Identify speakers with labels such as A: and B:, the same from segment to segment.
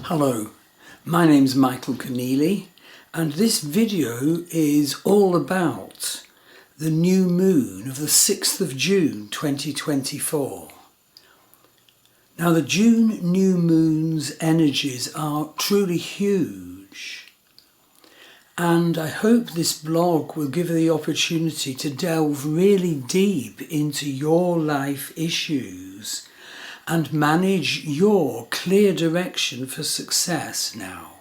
A: Hello, my name's Michael Keneally, and this video is all about the new moon of the 6th of June 2024. Now the June new moon's energies are truly huge, and I hope this blog will give you the opportunity to delve really deep into your life issues and manage your clear direction for success now.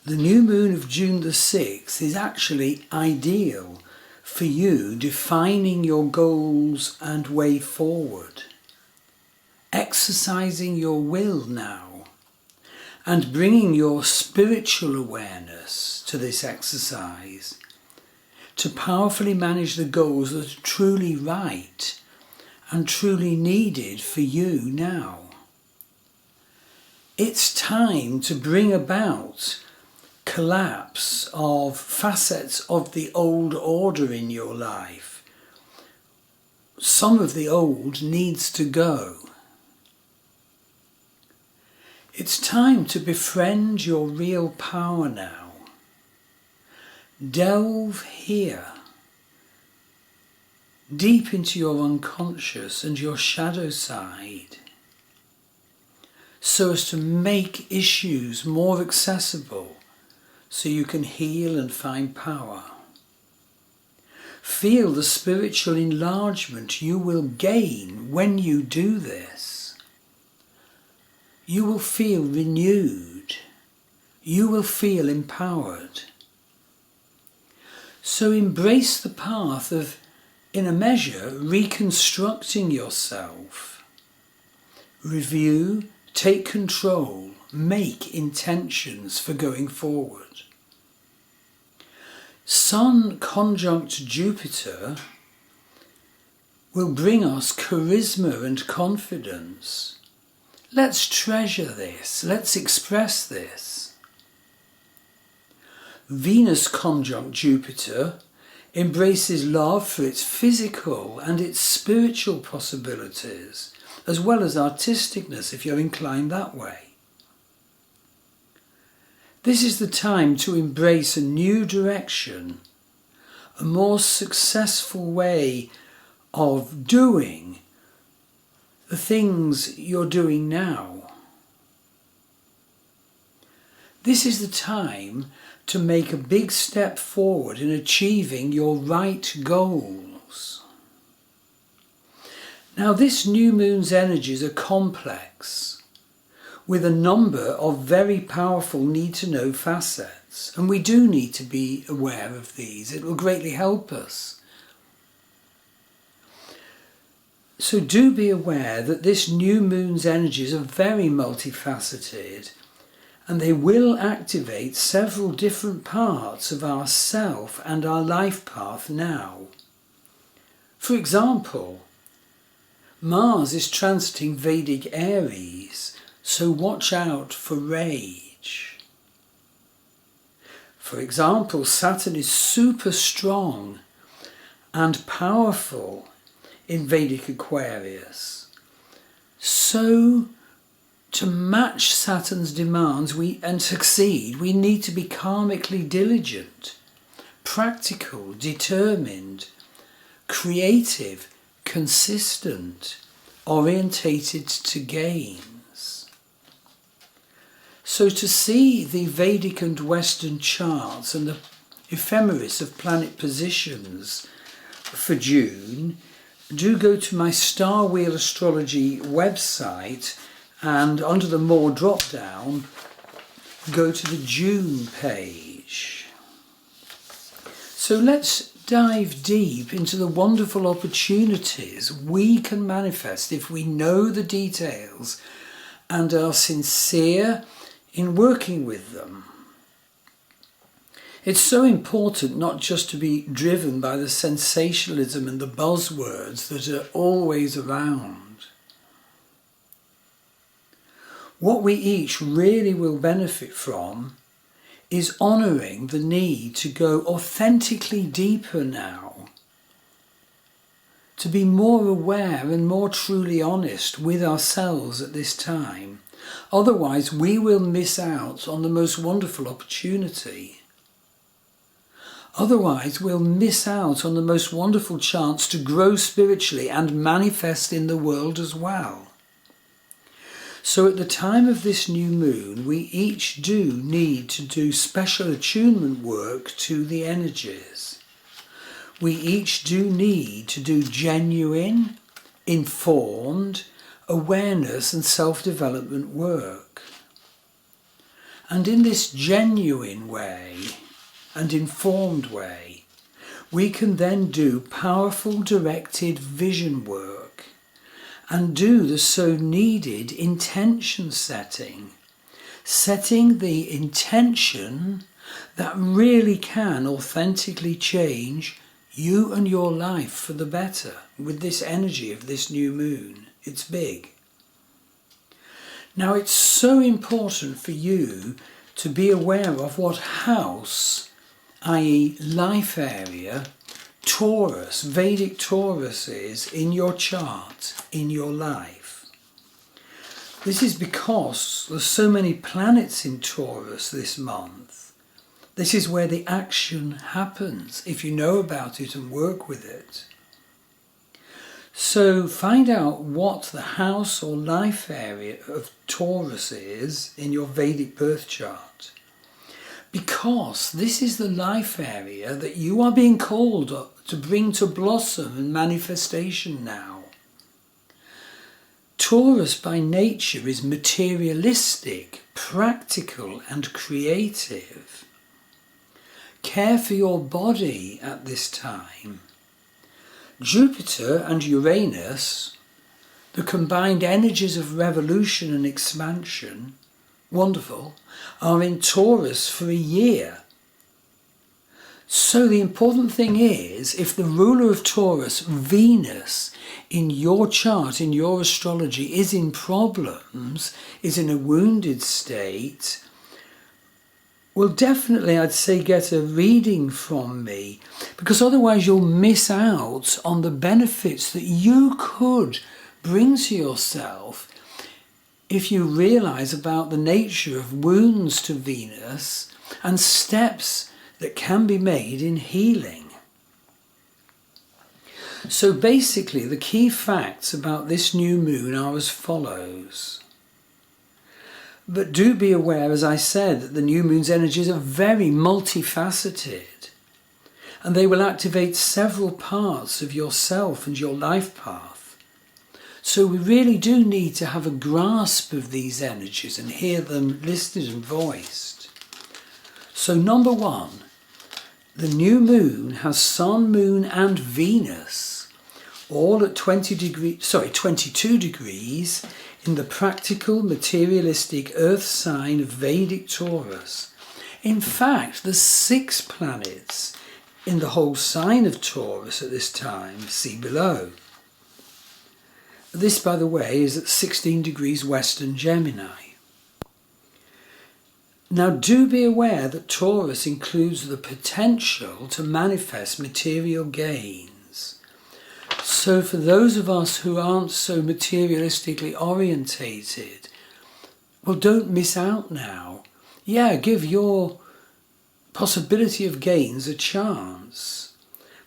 A: The new moon of June the 6th is actually ideal for you defining your goals and way forward, exercising your will now, and bringing your spiritual awareness to this exercise to powerfully manage the goals that are truly right and truly needed for you now. It's time to bring about collapse of facets of the old order in your life. Some of the old needs to go. It's time to befriend your real power now. Delve here, deep into your unconscious and your shadow side, so as to make issues more accessible so you can heal and find power. Feel the spiritual enlargement you will gain when you do this. You will feel renewed. You will feel empowered. So embrace the path of, in a measure, reconstructing yourself. Review, take control, make intentions for going forward. Sun conjunct Jupiter will bring us charisma and confidence. Let's treasure this, let's express this. Venus conjunct Jupiter embraces love for its physical and its spiritual possibilities, as well as artisticness if you're inclined that way. This is the time to embrace a new direction, a more successful way of doing the things you're doing now. This is the time to make a big step forward in achieving your right goals. Now, this new moon's energies are complex, with a number of very powerful need-to-know facets, and we do need to be aware of these. It will greatly help us. So do be aware that this new moon's energies are very multifaceted, and they will activate several different parts of our self and our life path now. For example, Mars is transiting Vedic Aries, so watch out for rage. For example, Saturn is super strong and powerful in Vedic Aquarius. So to match Saturn's demands and succeed, we need to be karmically diligent, practical, determined, creative, consistent, orientated to gains. So to see the Vedic and Western charts and the ephemeris of planet positions for June, do go to my Star Wheel Astrology website, and under the More drop-down, go to the June page. So let's dive deep into the wonderful opportunities we can manifest if we know the details and are sincere in working with them. It's so important not just to be driven by the sensationalism and the buzzwords that are always around. What we each really will benefit from is honouring the need to go authentically deeper now, to be more aware and more truly honest with ourselves at this time, Otherwise, we will miss out on the most wonderful opportunity. Otherwise, we'll miss out on the most wonderful chance to grow spiritually and manifest in the world as well. So at the time of this new moon, we each do need to do special attunement work to the energies. We each do need to do genuine, informed awareness and self-development work. And in this genuine way and informed way, we can then do powerful directed vision work and do the so needed intention setting, setting the intention that really can authentically change you and your life for the better with this energy of this new moon. It's big. Now, it's so important for you to be aware of what house, i.e. life area, Taurus, Vedic Taurus is in your chart, in your life. This is because there's so many planets in Taurus this month. This is where the action happens, if you know about it and work with it. So find out what the house or life area of Taurus is in your Vedic birth chart. Because this is the life area that you are being called to bring to blossom and manifestation now. Taurus by nature is materialistic, practical and creative. Care for your body at this time. Jupiter and Uranus, the combined energies of revolution and expansion, wonderful, are in Taurus for a year. So the important thing is, if the ruler of Taurus, Venus, in your chart, in your astrology, is in problems, is in a wounded state, well, definitely I'd say get a reading from me, because otherwise you'll miss out on the benefits that you could bring to yourself if you realise about the nature of wounds to Venus and steps that can be made in healing. So basically the key facts about this new moon are as follows. But do be aware, as I said, that the new moon's energies are very multifaceted and they will activate several parts of yourself and your life path. So we really do need to have a grasp of these energies and hear them listed and voiced. So number one, the new moon has Sun, Moon and Venus all at 22 degrees in the practical, materialistic earth sign of Vedic Taurus. In fact, there's 6 planets in the whole sign of Taurus at this time, see below. This, by the way, is at 16 degrees Western Gemini. Now do be aware that Taurus includes the potential to manifest material gains. So for those of us who aren't so materialistically orientated, well, don't miss out now. Yeah, give your possibility of gains a chance.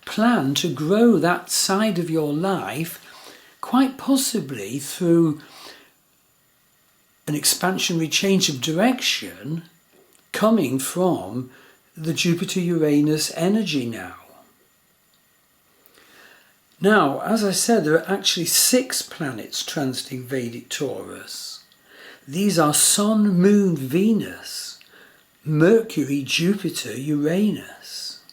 A: Plan to grow that side of your life, quite possibly through an expansionary change of direction coming from the Jupiter-Uranus energy now. Now, as I said, there are actually 6 planets transiting Vedic Taurus. These are Sun, Moon, Venus, Mercury, Jupiter, Uranus.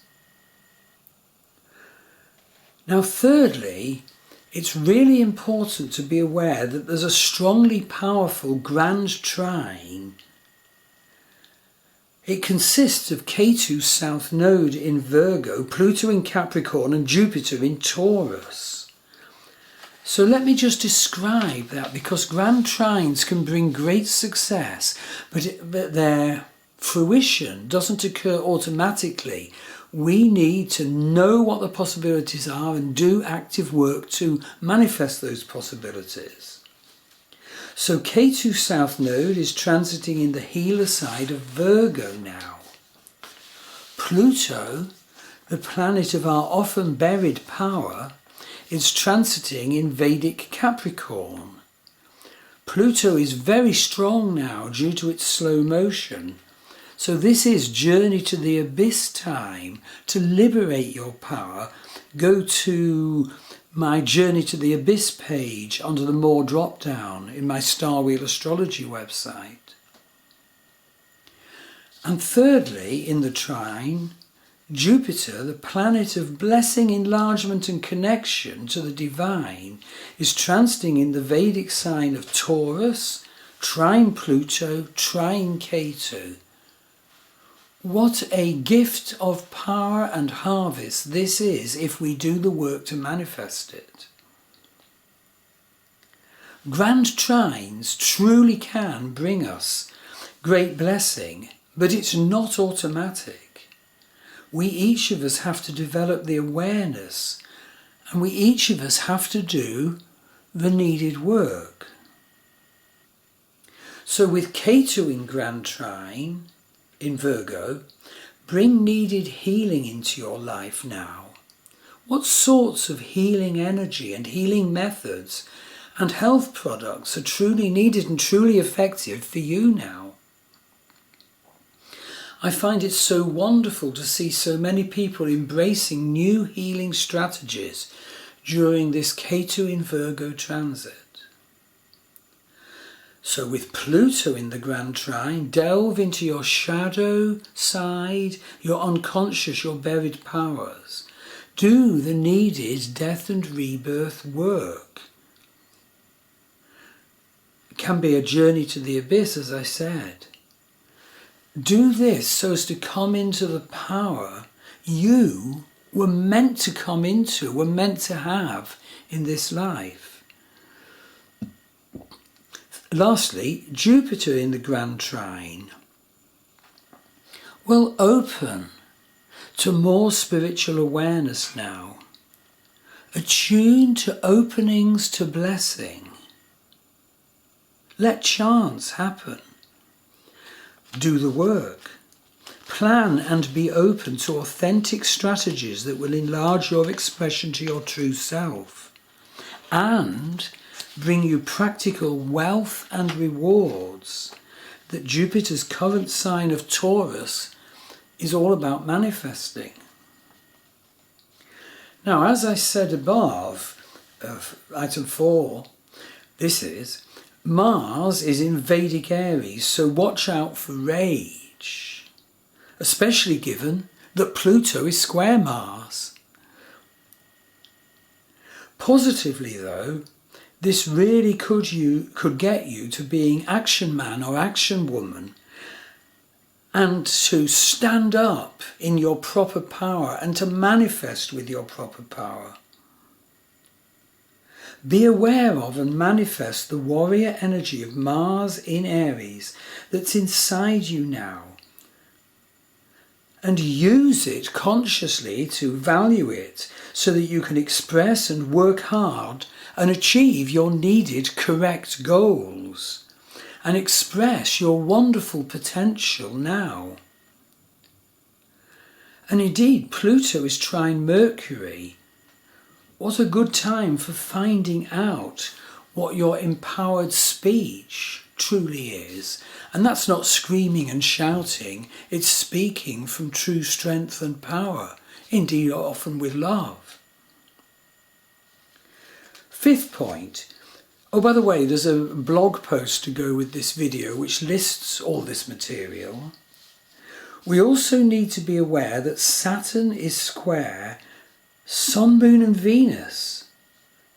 A: Now, thirdly, it's really important to be aware that there's a strongly powerful grand trine. It consists of Ketu's south node in Virgo, Pluto in Capricorn and Jupiter in Taurus. So let me just describe that, because grand trines can bring great success, but their fruition doesn't occur automatically. We need to know what the possibilities are and do active work to manifest those possibilities. So Ketu South Node is transiting in the healer side of Virgo now. Pluto, the planet of our often buried power, is transiting in Vedic Capricorn. Pluto is very strong now due to its slow motion. So this is journey to the abyss time. To liberate your power, go to my Journey to the Abyss page under the More drop down in my Star Wheel Astrology website. And thirdly, in the trine, Jupiter, the planet of blessing, enlargement and connection to the divine, is transiting in the Vedic sign of Taurus, trine Pluto, trine Ketu. What a gift of power and harvest this is if we do the work to manifest it. Grand trines truly can bring us great blessing, but it's not automatic. We each of us have to develop the awareness, and we each of us have to do the needed work. So with Ketu in Grand Trine, in Virgo, bring needed healing into your life now. What sorts of healing energy and healing methods and health products are truly needed and truly effective for you now? I find it so wonderful to see so many people embracing new healing strategies during this Ketu in Virgo transit. So with Pluto in the Grand Trine, delve into your shadow side, your unconscious, your buried powers. Do the needed death and rebirth work. It can be a journey to the abyss, as I said. Do this so as to come into the power you were meant to come into, were meant to have in this life. Lastly, Jupiter in the Grand Trine. Well, open to more spiritual awareness now. Attune to openings to blessing. Let chance happen. Do the work. Plan and be open to authentic strategies that will enlarge your expression to your true self and bring you practical wealth and rewards that Jupiter's current sign of Taurus is all about manifesting. Now, as I said above, item 4, Mars is in Vedic Aries, so watch out for rage, especially given that Pluto is square Mars. Positively though, this really could get you to being action man or action woman and to stand up in your proper power and to manifest with your proper power. Be aware of and manifest the warrior energy of Mars in Aries that's inside you now, and use it consciously to value it so that you can express and work hard and achieve your needed correct goals and express your wonderful potential now. And indeed, Pluto is trine Mercury. What a good time for finding out what your empowered speech truly is. And that's not screaming and shouting, it's speaking from true strength and power, indeed often with love. 5th point. Oh, by the way, there's a blog post to go with this video which lists all this material. We also need to be aware that Saturn is square Sun, Moon and Venus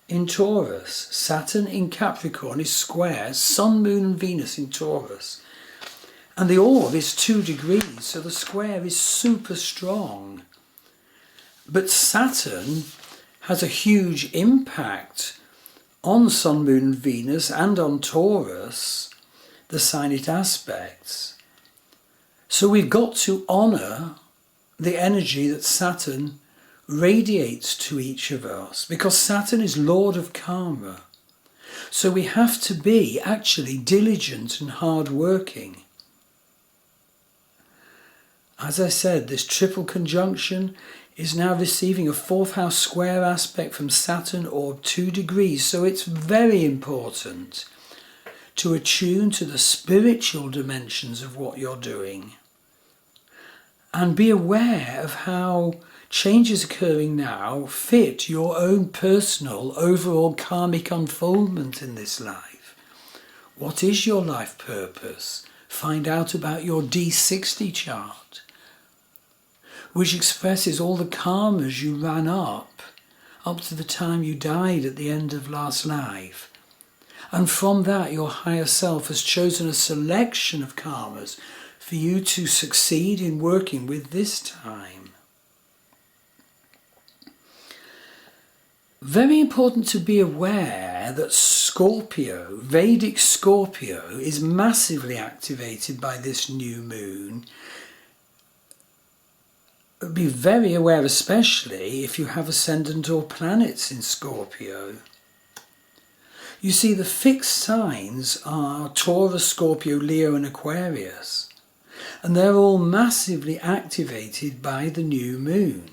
A: in Taurus. Saturn in Capricorn is square Sun, Moon and Venus in Taurus. And the orb is 2 degrees, so the square is super strong. But Saturn has a huge impact on Sun, Moon and Venus and on Taurus, the sign it aspects. So we've got to honour the energy that Saturn radiates to each of us, because Saturn is Lord of Karma. So we have to be actually diligent and hard-working. As I said, this triple conjunction is now receiving a 4th house square aspect from Saturn, orb 2 degrees. So it's very important to attune to the spiritual dimensions of what you're doing. And be aware of how changes occurring now fit your own personal overall karmic unfoldment in this life. What is your life purpose? Find out about your D60 chart, which expresses all the karmas you ran up to the time you died at the end of last life. And from that, your higher self has chosen a selection of karmas for you to succeed in working with this time. Very important to be aware that Scorpio, Vedic Scorpio, is massively activated by this new moon. Be very aware, especially if you have ascendant or planets in Scorpio. You see, the fixed signs are Taurus, Scorpio, Leo and Aquarius. And they're all massively activated by the new moon.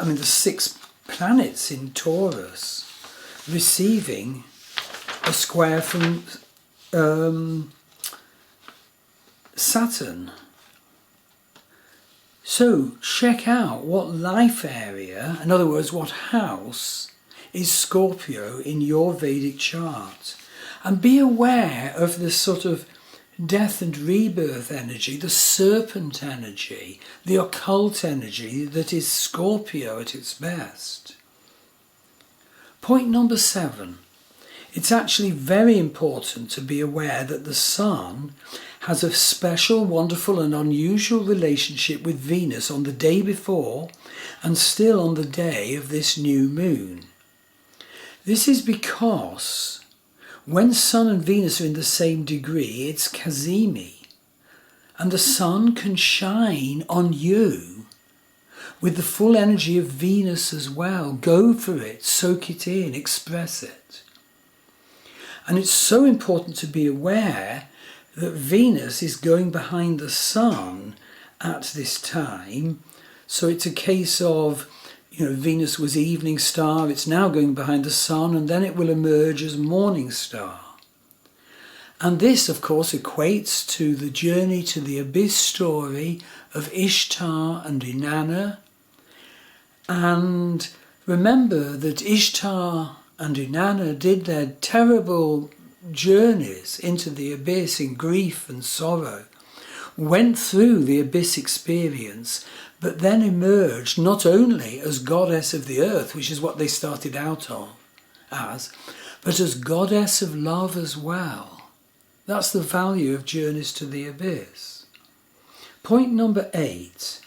A: I mean, the 6 planets in Taurus receiving a square from Saturn. So check out what life area, in other words, what house is Scorpio in your Vedic chart. And be aware of the sort of death and rebirth energy, the serpent energy, the occult energy that is Scorpio at its best. Point number 7. It's actually very important to be aware that the Sun has a special, wonderful and unusual relationship with Venus on the day before and still on the day of this new moon. This is because when Sun and Venus are in the same degree, it's Cazimi, and the Sun can shine on you with the full energy of Venus as well. Go for it, soak it in, express it. And it's so important to be aware that Venus is going behind the Sun at this time. So it's a case of, Venus was evening star, it's now going behind the Sun, and then it will emerge as morning star. And this, of course, equates to the journey to the abyss story of Ishtar and Inanna. And remember that Ishtar and Inanna did their terrible journeys into the abyss in grief and sorrow, went through the abyss experience, but then emerged not only as goddess of the earth, which is what they started out as, but as goddess of love as well. That's the value of journeys to the abyss. Point number 8.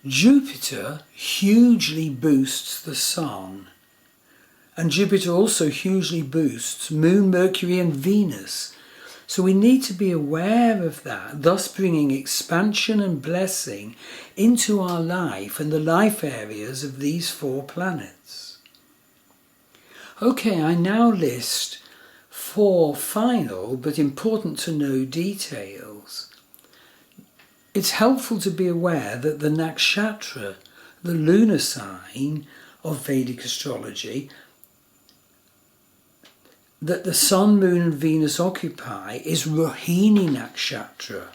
A: Jupiter hugely boosts the Sun. And Jupiter also hugely boosts Moon, Mercury and Venus. So we need to be aware of that, thus bringing expansion and blessing into our life and the life areas of these 4 planets. Okay, I now list 4 final but important to know details. It's helpful to be aware that the nakshatra, the lunar sign of Vedic astrology, that the Sun, Moon and Venus occupy is Rohini Nakshatra.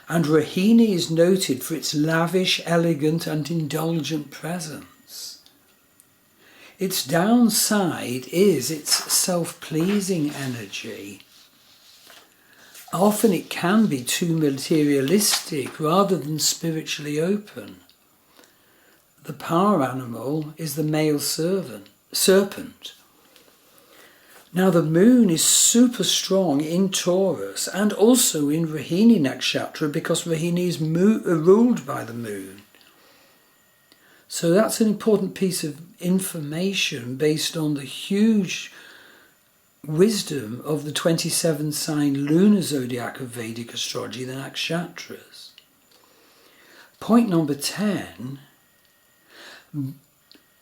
A: And Rohini is noted for its lavish, elegant and indulgent presence. Its downside is its self-pleasing energy. Often it can be too materialistic rather than spiritually open. The power animal is the male serpent. Now the moon is super strong in Taurus and also in Rohini Nakshatra because Rohini is ruled by the moon. So that's an important piece of information based on the huge wisdom of the 27 sign lunar zodiac of Vedic astrology, the nakshatras. Point number 10.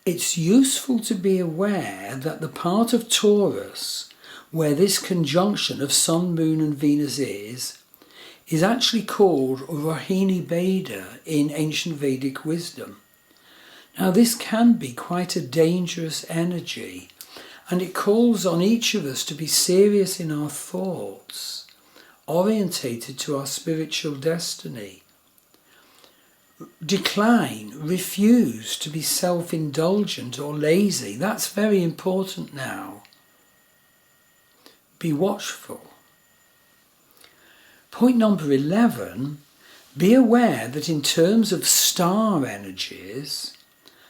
A: it's useful to be aware that the part of Taurus where this conjunction of Sun, Moon and Venus is actually called Rohini Beda in ancient Vedic wisdom. Now this can be quite a dangerous energy, and it calls on each of us to be serious in our thoughts, orientated to our spiritual destiny. Decline, refuse to be self-indulgent or lazy. That's very important now. Be watchful. Point number 11, be aware that in terms of star energies,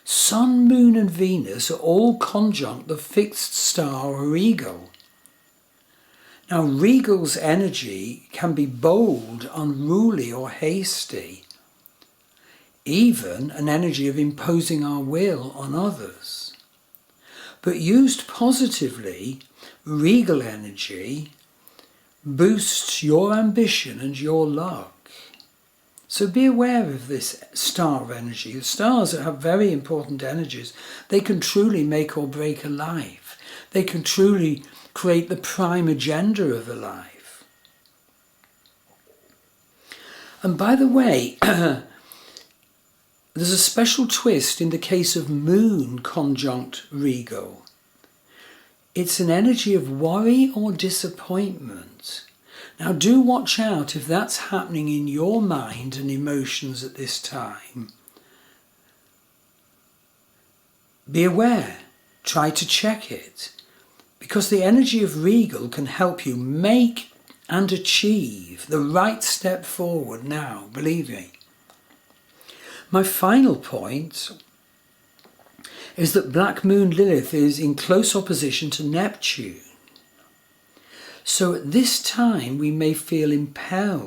A: Sun, Moon and Venus are all conjunct the fixed star Regal. Now Regal's energy can be bold, unruly or hasty, even an energy of imposing our will on others. But used positively, Regal energy boosts your ambition and your luck. So be aware of this star energy. The stars have very important energies. They can truly make or break a life. They can truly create the prime agenda of a life. And by the way, there's a special twist in the case of Moon conjunct Regal. It's an energy of worry or disappointment. Now do watch out if that's happening in your mind and emotions at this time. Be aware, try to check it, because the energy of Regal can help you make and achieve the right step forward now, believe me. My final point is that Black Moon Lilith is in close opposition to Neptune. So at this time we may feel impelled